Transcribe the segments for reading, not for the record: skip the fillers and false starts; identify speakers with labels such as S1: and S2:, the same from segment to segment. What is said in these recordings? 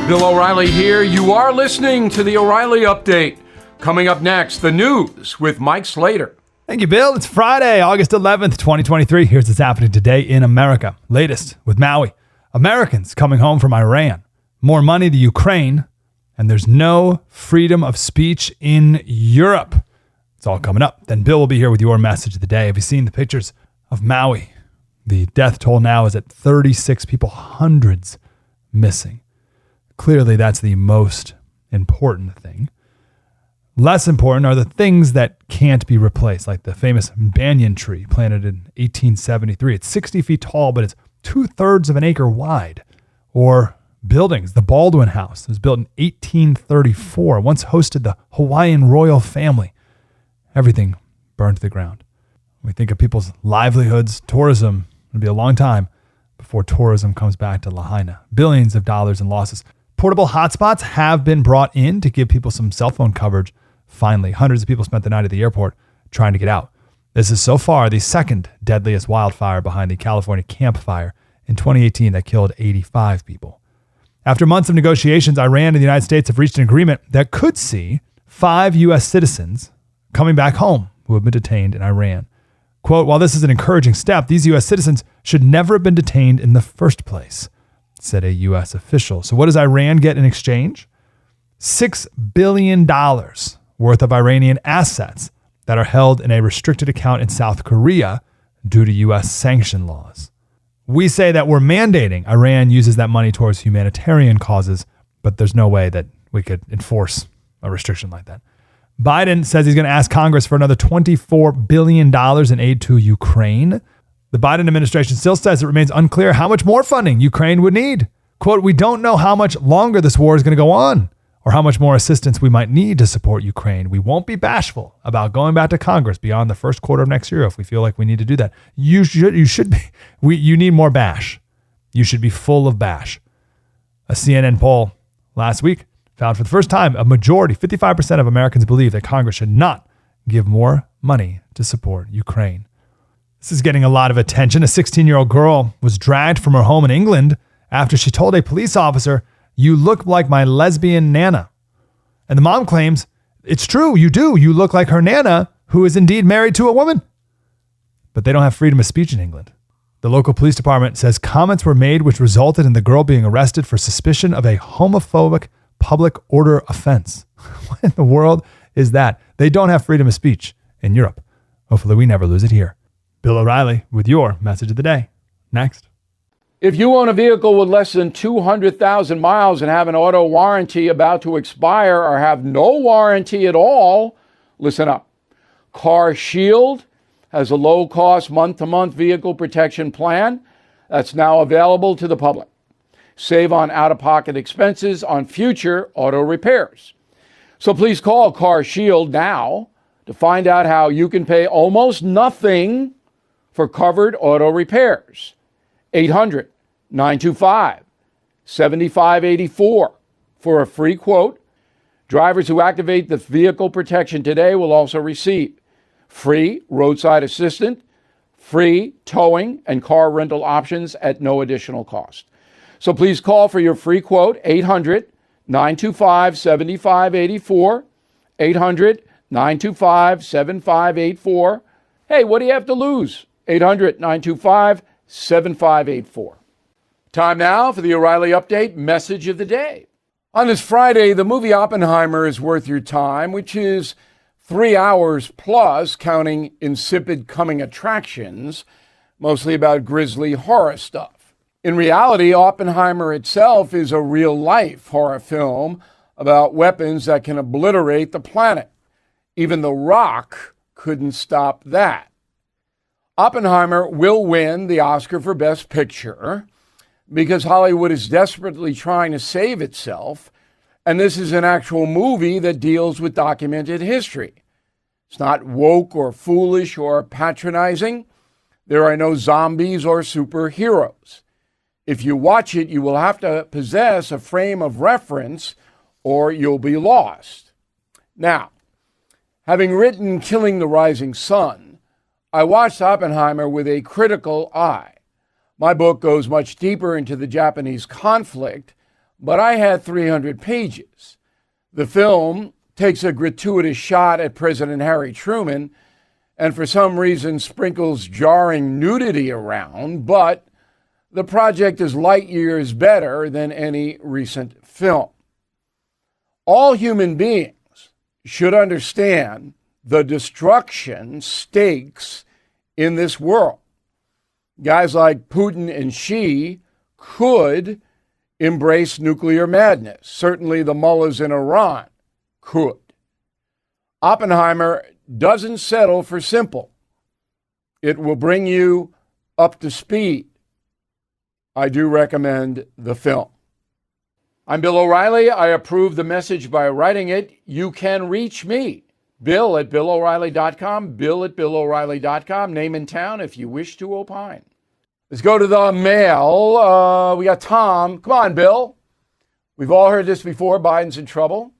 S1: Bill O'Reilly here. You are listening to the O'Reilly Update. Coming up next, the news with Mike Slater.
S2: Thank you, Bill. It's Friday, August 11th, 2023. Here's what's happening today in America. Latest with Maui. Americans coming home from Iran. More money to Ukraine. And there's no freedom of speech in Europe. It's all coming up. Then Bill will be here with your message of the day. Have you seen the pictures of Maui? The death toll now is at 36 people, hundreds missing. Clearly, that's the most important thing. Less important are the things that can't be replaced, like the famous banyan tree planted in 1873. It's 60 feet tall, but it's 2/3 of an acre wide. Or buildings. The Baldwin House was built in 1834, once hosted the Hawaiian royal family. Everything burned to the ground. When we think of people's livelihoods, tourism, it'll be a long time before tourism comes back to Lahaina. Billions of dollars in losses. Portable hotspots have been brought in to give people some cell phone coverage. Finally, hundreds of people spent the night at the airport trying to get out. This is so far the second deadliest wildfire behind the California Camp Fire in 2018 that killed 85 people. After months of negotiations, Iran and the United States have reached an agreement that could see 5 U.S. citizens coming back home who have been detained in Iran. Quote, while this is an encouraging step, these U.S. citizens should never have been detained in the first place, said a U.S. official. So what does Iran get in exchange? $6 billion worth of Iranian assets that are held in a restricted account in South Korea due to U.S. sanction laws. We say that we're mandating Iran uses that money towards humanitarian causes, but there's no way that we could enforce a restriction like that. Biden says he's going to ask Congress for another $24 billion in aid to Ukraine. The Biden administration still says it remains unclear how much more funding Ukraine would need. Quote, we don't know how much longer this war is going to go on or how much more assistance we might need to support Ukraine. We won't be bashful about going back to Congress beyond the first quarter of next year if we feel like we need to do that. You should be. You need more bash. You should be full of bash. A CNN poll last week found for the first time a majority, 55% of Americans believe that Congress should not give more money to support Ukraine. This is getting a lot of attention. A 16-year-old girl was dragged from her home in England after she told a police officer, "You look like my lesbian nana." And the mom claims, it's true, you do. You look like her nana, who is indeed married to a woman. But they don't have freedom of speech in England. The local police department says comments were made which resulted in the girl being arrested for suspicion of a homophobic public order offense. What in the world is that? They don't have freedom of speech in Europe. Hopefully we never lose it here. Bill O'Reilly with your message of the day. Next.
S1: If you own a vehicle with less than 200,000 miles and have an auto warranty about to expire or have no warranty at all, listen up. Car Shield has a low-cost month-to-month vehicle protection plan that's now available to the public. Save on out-of-pocket expenses on future auto repairs. So please call Car Shield now to find out how you can pay almost nothing for covered auto repairs. 800-925-7584 for a free quote. Drivers who activate the vehicle protection today will also receive free roadside assistance, free towing, and car rental options at no additional cost. So please call for your free quote, 800-925-7584, 800-925-7584. Hey, what do you have to lose? 800-925-7584. Time now for the O'Reilly Update message of the day. On this Friday, the movie Oppenheimer is worth your time, which is 3 hours plus, counting insipid coming attractions, mostly about grisly horror stuff. In reality, Oppenheimer itself is a real-life horror film about weapons that can obliterate the planet. Even The Rock couldn't stop that. Oppenheimer will win the Oscar for Best Picture because Hollywood is desperately trying to save itself, and this is an actual movie that deals with documented history. It's not woke or foolish or patronizing. There are no zombies or superheroes. If you watch it, you will have to possess a frame of reference or you'll be lost. Now, having written Killing the Rising Sun, I watched Oppenheimer with a critical eye. My book goes much deeper into the Japanese conflict, but I had 300 pages. The film takes a gratuitous shot at President Harry Truman and for some reason sprinkles jarring nudity around, but the project is light years better than any recent film. All human beings should understand the destruction stakes in this world. Guys like Putin and Xi could embrace nuclear madness. Certainly the mullahs in Iran could. Oppenheimer doesn't settle for simple. It will bring you up to speed. I do recommend the film. I'm Bill O'Reilly. I approve the message by writing it. You can reach me, Bill at BillO'Reilly.com, Bill at BillO'Reilly.com, name and town if you wish to opine. Let's go to the mail. We got Tom. Come on, Bill. We've all heard this before. Biden's in trouble.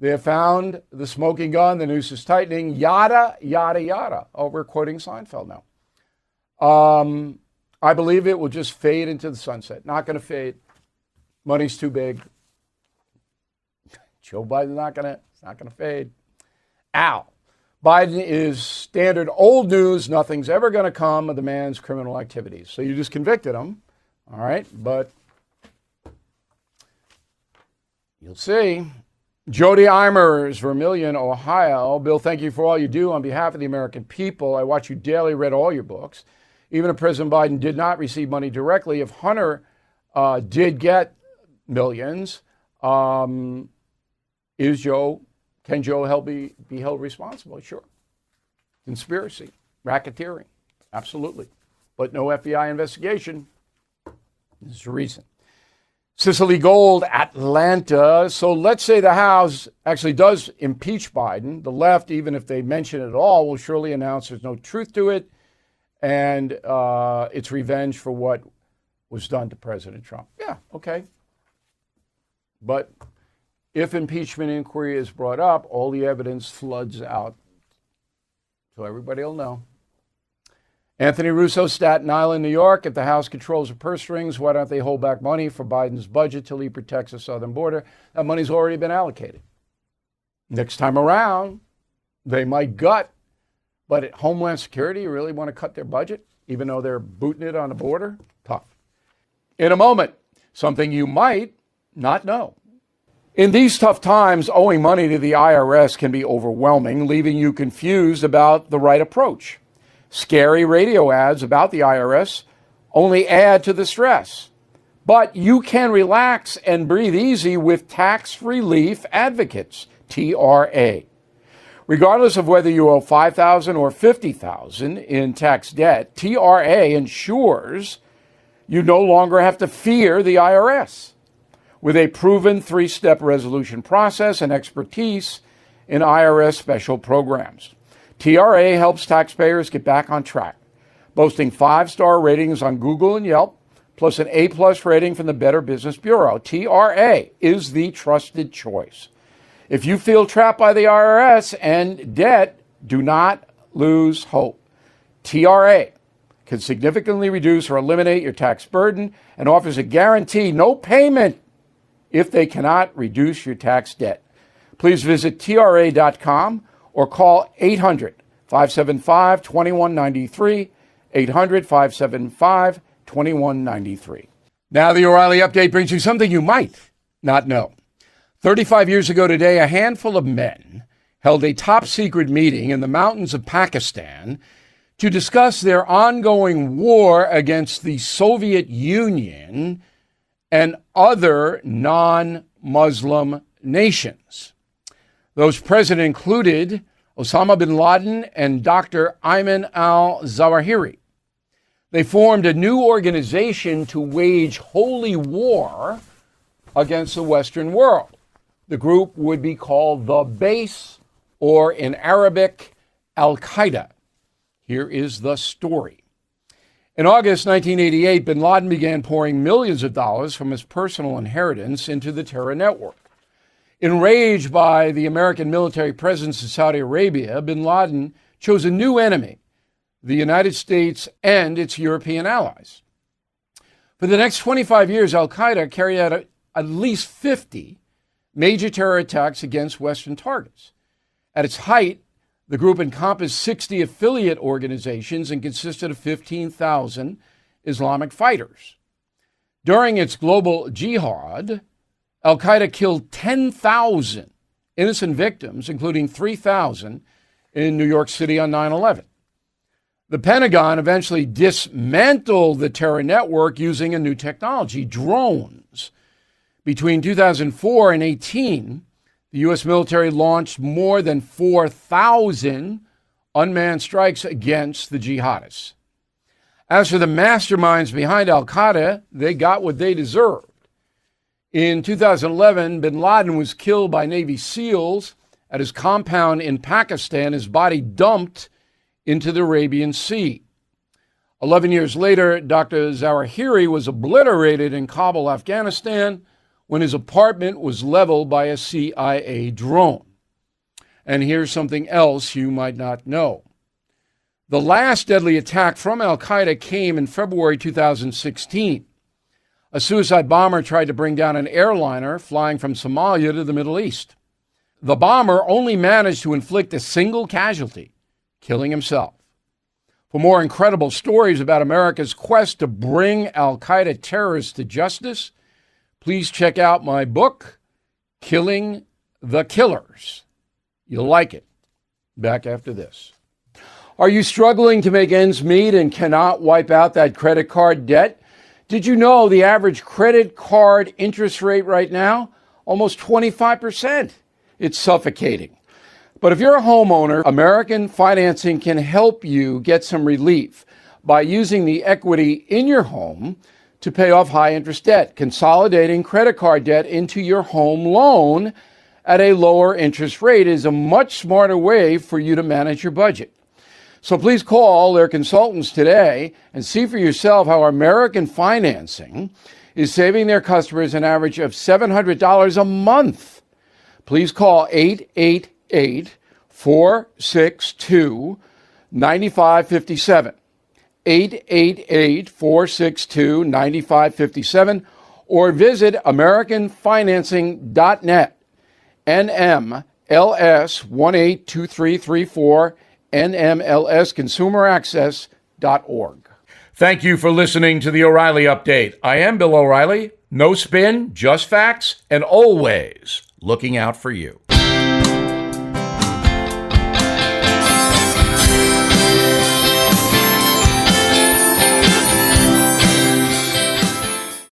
S1: They have found the smoking gun. The noose is tightening. Yada, yada, yada. Oh, we're quoting Seinfeld now. I believe it will just fade into the sunset. Not going to fade. Money's too big. Joe Biden's not going to fade. Ow. Biden is standard old news. Nothing's ever going to come of the man's criminal activities. So you just convicted him. All right. But you'll see. Jody Eimers, Vermillion, Ohio. Bill, thank you for all you do on behalf of the American people. I watch you daily, read all your books. Even if President Biden did not receive money directly, if Hunter did get millions, can Joe be held responsible? Sure. Conspiracy, racketeering, absolutely. But no FBI investigation. This is the reason. Cicely Gold, Atlanta. So let's say the House actually does impeach Biden. The left, even if they mention it at all, will surely announce there's no truth to it. And it's revenge for what was done to President Trump. Yeah, okay. But if impeachment inquiry is brought up, all the evidence floods out. So everybody will know. Anthony Russo, Staten Island, New York. If the House controls the purse strings, why don't they hold back money for Biden's budget till he protects the southern border? That money's already been allocated. Next time around, they might gut. But at Homeland Security, you really want to cut their budget, even though they're booting it on the border? Tough. In a moment, something you might not know. In these tough times, owing money to the IRS can be overwhelming, leaving you confused about the right approach. Scary radio ads about the IRS only add to the stress. But you can relax and breathe easy with Tax Relief Advocates, TRA. Regardless of whether you owe $5,000 or $50,000 in tax debt, TRA ensures you no longer have to fear the IRS. With a proven 3-step resolution process and expertise in IRS special programs, TRA helps taxpayers get back on track, boasting 5-star ratings on Google and Yelp, plus an A+ rating from the Better Business Bureau. TRA is the trusted choice. If you feel trapped by the IRS and debt, do not lose hope. TRA can significantly reduce or eliminate your tax burden and offers a guarantee no payment if they cannot reduce your tax debt. Please visit TRA.com or call 800-575-2193, 800-575-2193. Now the O'Reilly Update brings you something you might not know. 35 years ago today, a handful of men held a top-secret meeting in the mountains of Pakistan to discuss their ongoing war against the Soviet Union and other non-Muslim nations. Those present included Osama bin Laden and Dr. Ayman al-Zawahiri. They formed a new organization to wage holy war against the Western world. The group would be called the Base, or in Arabic, Al-Qaeda. Here is the story. In August 1988, bin Laden began pouring millions of dollars from his personal inheritance into the terror network. Enraged by the American military presence in Saudi Arabia, bin Laden chose a new enemy, the United States and its European allies. For the next 25 years, Al-Qaeda carried out at least 50 major terror attacks against Western targets. At its height, the group encompassed 60 affiliate organizations and consisted of 15,000 Islamic fighters. During its global jihad, al-Qaeda killed 10,000 innocent victims, including 3,000 in New York City on 9/11. The Pentagon eventually dismantled the terror network using a new technology, drones. Between 2004 and 2018, the U.S. military launched more than 4,000 unmanned strikes against the jihadists. As for the masterminds behind al-Qaeda, they got what they deserved. In 2011, bin Laden was killed by Navy SEALs at his compound in Pakistan, his body dumped into the Arabian Sea. 11 years later, Dr. Zawahiri was obliterated in Kabul, Afghanistan, when his apartment was leveled by a CIA drone. And here's something else you might not know. The last deadly attack from al-Qaeda came in February 2016. A suicide bomber tried to bring down an airliner flying from Somalia to the Middle East. The bomber only managed to inflict a single casualty, killing himself. For more incredible stories about America's quest to bring al-Qaeda terrorists to justice, please check out my book, Killing the Killers. You'll like it. Back after this. Are you struggling to make ends meet and cannot wipe out that credit card debt? Did you know the average credit card interest rate right now? Almost 25%. It's suffocating. But if you're a homeowner, American Financing can help you get some relief by using the equity in your home to pay off high interest debt, consolidating credit card debt into your home loan at a lower interest rate is a much smarter way for you to manage your budget. So please call their consultants today and see for yourself how American Financing is saving their customers an average of $700 a month. Please call 888-462-9557. 888-462-9557 or visit AmericanFinancing.net. NMLS 182334, NMLSConsumerAccess.org. Thank you for listening to the O'Reilly Update. I am Bill O'Reilly. No spin, just facts, and always looking out for you.